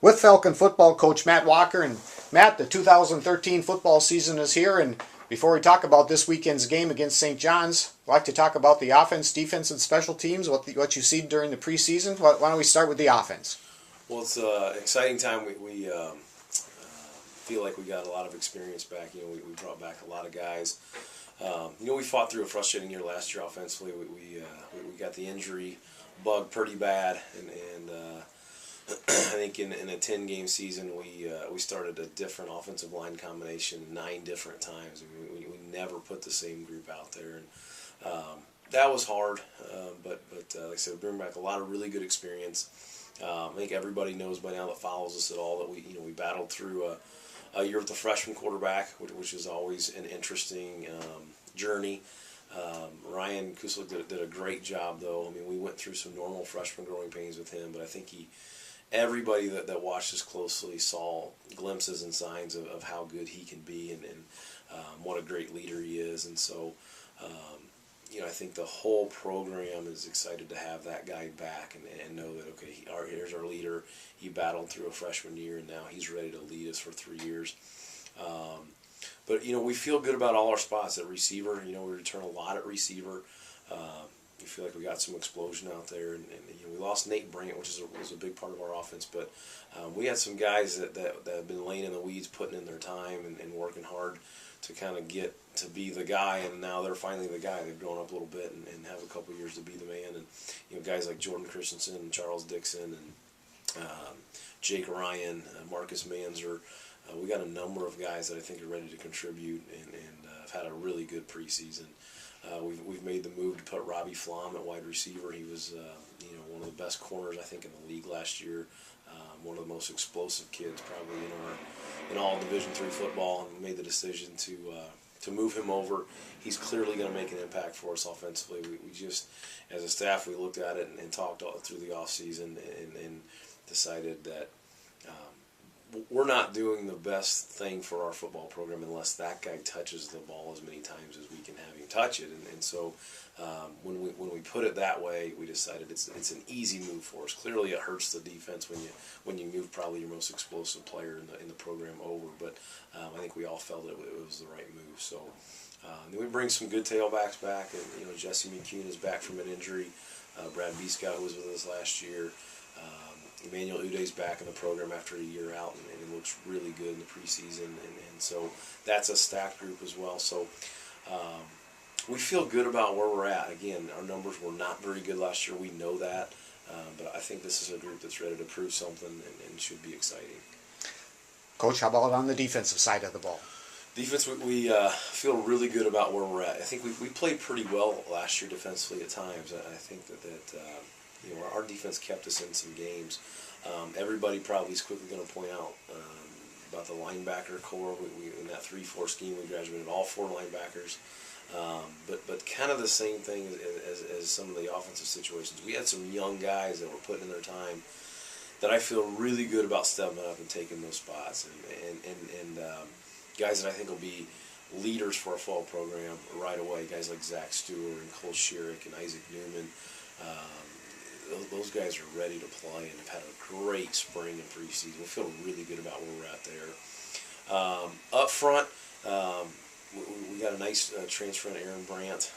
with Falcon football coach Matt Walker. And Matt, the 2013 football season is here, and before we talk about this weekend's game against St. John's, I'd like to talk about the offense, defense, and special teams, what you see during the preseason. Why don't we start with the offense? Well, it's an exciting time. We feel like we got a lot of experience back. We brought back a lot of guys. We fought through a frustrating year last year offensively. We got the injury bug pretty bad, and I think in a 10-game season we started a different offensive line combination 9 different times. We never put the same group out there, and that was hard. But like I said, we bring back a lot of really good experience. I think everybody knows by now that follows us at all that we battled through a year with the freshman quarterback, which is always an interesting journey. Ryan Kuslik did a great job, though. I mean, we went through some normal freshman growing pains with him, but I think everybody that watched us closely saw glimpses and signs of how good he can be and what a great leader he is. And so, I think the whole program is excited to have that guy back and know that, okay, here's our leader. He battled through a freshman year, and now he's ready to lead us for 3 years. But we feel good about all our spots at receiver. We return a lot at receiver. We feel like we got some explosion out there, and we lost Nate Brandt, which was a big part of our offense. But we had some guys that have been laying in the weeds, putting in their time, and working hard to kind of get to be the guy. And now they're finally the guy. They've grown up a little bit and have a couple years to be the man. And guys like Jordan Christensen and Charles Dixon and Jake Ryan, Marcus Manzer. We got a number of guys that I think are ready to contribute and have had a really good preseason. We've made the move to put Robbie Flom at wide receiver. He was one of the best corners I think in the league last year. One of the most explosive kids probably in all Division III football, and we made the decision to move him over. He's clearly going to make an impact for us offensively. We just, as a staff, we looked at it and talked all through the offseason and decided that we're not doing the best thing for our football program unless that guy touches the ball as many times as we can have him touch it. And so when we put it that way, we decided it's an easy move for us. Clearly, it hurts the defense when you move probably your most explosive player in the program over. But I think we all felt it was the right move. So then we bring some good tailbacks back, and Jesse McCune is back from an injury. Brad Biscott, who was with us last year. Emmanuel Uday's back in the program after a year out, and it looks really good in the preseason, and so that's a stacked group as well. So we feel good about where we're at. Again, our numbers were not very good last year. We know that, but I think this is a group that's ready to prove something and should be exciting. Coach, how about on the defensive side of the ball? Defense, we feel really good about where we're at. I think we played pretty well last year defensively at times. I think that our defense kept us in some games. Everybody probably is quickly going to point out about the linebacker core. In that 3-4 scheme, we graduated all 4 linebackers. But kind of the same thing as some of the offensive situations. We had some young guys that were putting in their time that I feel really good about stepping up and taking those spots. And guys that I think will be leaders for our fall program right away. Guys like Zach Stewart and Cole Sherrick and Isaac Newman. Those guys are ready to play and have had a great spring and preseason. We feel really good about where we're at there. Up front, we got a nice transfer in Aaron Brandt,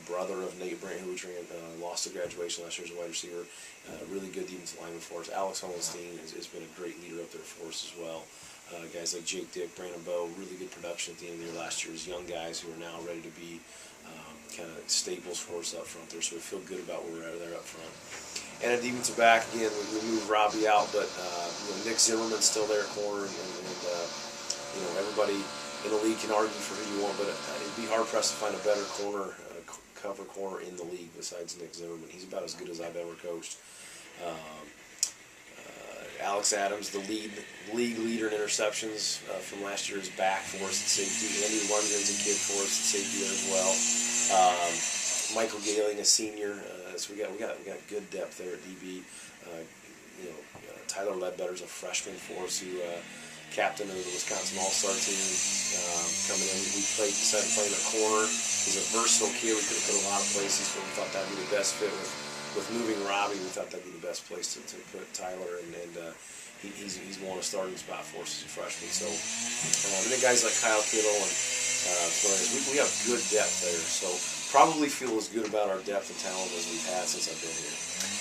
brother of Nate Brandt, who we lost to graduation last year as a wide receiver. Really good defensive lineman for us. Alex Hollenstein has been a great leader up there for us as well. Guys like Jake Dick, Brandon Bowe, really good production at the end of the year last year as young guys who are now ready to be kind of staples for us up front there, so we feel good about where we're at there up front. And at defensive back, again, we moved Robbie out, but Nick Zimmerman's still there at corner, and everybody in the league can argue for who you want, but it'd be hard-pressed to find a better cover corner in the league besides Nick Zimmerman. He's about as good as I've ever coached. Alex Adams, the league leader in interceptions from last year, is back for us at safety. Andy Lundgren's a kid for us at safety there as well. Michael Galing, a senior. So we got good depth there at DB. Tyler Ledbetter's a freshman for us who captain of the Wisconsin All-Star team coming in. We decided to play him at corner. He's a versatile kid. We could have put a lot of places, but we thought that'd be the best fit with moving Robbie. We thought that'd be the best place to put Tyler, and he's won a starting spot for us as a freshman. So, and then guys like Kyle Kittle and we have good depth there. So probably feel as good about our depth and talent as we've had since I've been here.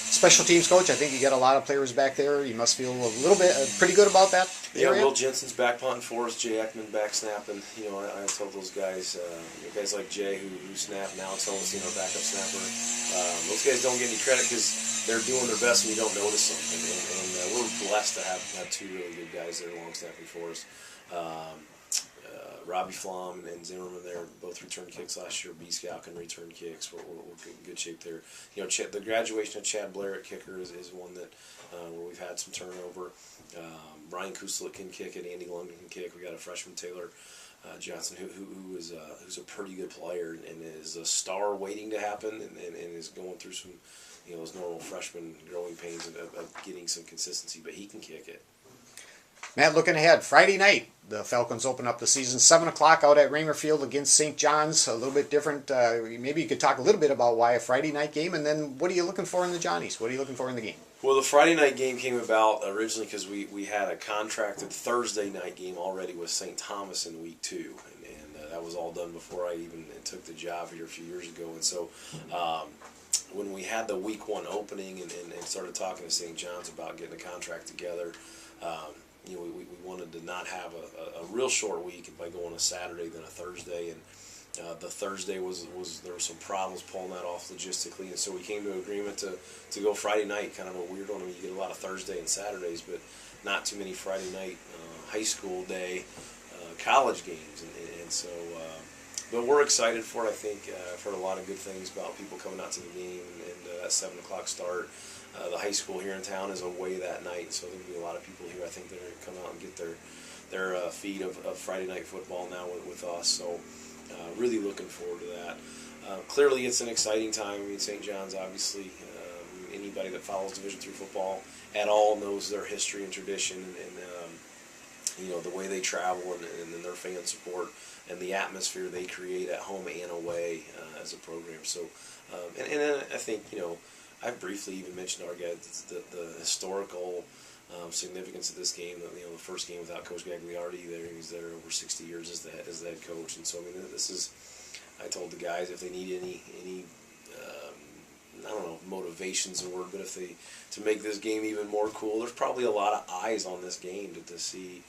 Special teams coach, I think you got a lot of players back there. You must feel a little bit pretty good about that area. Will Jensen's back punting for us. Jay Ekman back snapping. I told those guys, guys like Jay who snapped, and Alex Owens, our backup snapper. Those guys don't get any credit because they're doing their best and you don't notice them. And we're blessed to have two really good guys that are long snapping for us. Robbie Flom and Zimmerman there both returned kicks last year. B-Scout can return kicks. We're in good shape there. The graduation of Chad Blair at kicker is one that where we've had some turnover. Ryan Kuslik can kick it. Andy London can kick. We got a freshman, Taylor Johnson, who's a pretty good player and is a star waiting to happen and is going through some those normal freshman growing pains of getting some consistency, but he can kick it. Matt, looking ahead, Friday night, the Falcons open up the season, 7 o'clock out at Raymer Field against St. John's. A little bit different. Maybe you could talk a little bit about why a Friday night game, and then what are you looking for in the Johnnies? What are you looking for in the game? Well, the Friday night game came about originally because we had a contracted Thursday night game already with St. Thomas in week 2, and that was all done before I even took the job here a few years ago. And so when we had the week 1 opening and started talking to St. John's about getting a contract together, we wanted to not have a real short week by going a Saturday than a Thursday, and the Thursday was there were some problems pulling that off logistically, and so we came to an agreement to go Friday night, kind of a weird one. I mean, you get a lot of Thursday and Saturdays, but not too many Friday night high school day college games, and so. But we're excited for it. I think I've heard a lot of good things about people coming out to the game and that 7 o'clock start. The high school here in town is away that night, so there'll be a lot of people here. I think they're going to come out and get their feed of Friday night football now with us. So really looking forward to that. Clearly, it's an exciting time. I mean, St. John's, obviously, anybody that follows Division III football at all knows their history and tradition and the way they travel and their fan support and the atmosphere they create at home and away as a program. So, and I think, I've briefly even mentioned to our guys the historical significance of this game. The first game without Coach Gagliardi, he's there over 60 years as the head coach, and so I mean, this is. I told the guys if they need any I don't know if motivation's a word, but if they to make this game even more cool, there's probably a lot of eyes on this game to see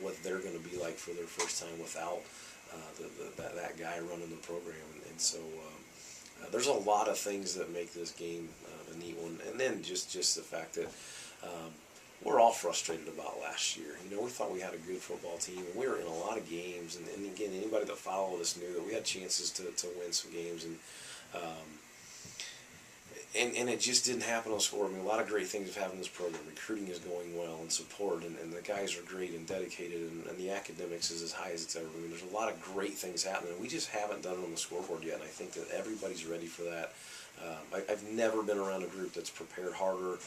what they're going to be like for their first time without that guy running the program, and so. There's a lot of things that make this game a neat one, and then just the fact that we're all frustrated about last year. We thought we had a good football team, and we were in a lot of games. And again, anybody that followed us knew that we had chances to win some games, and it just didn't happen on the score. I mean, a lot of great things have happened in this program. Recruiting is going well, and support, and the guys are great and dedicated, and the academics is as high as it's ever been. There's a lot of great things happening, and we just haven't done it on the scoreboard yet, and I think that everybody's ready for that. I've never been around a group that's prepared harder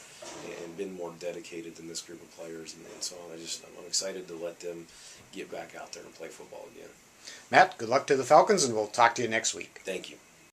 and been more dedicated than this group of players, and so I'm excited to let them get back out there and play football again. Matt, good luck to the Falcons, and we'll talk to you next week. Thank you.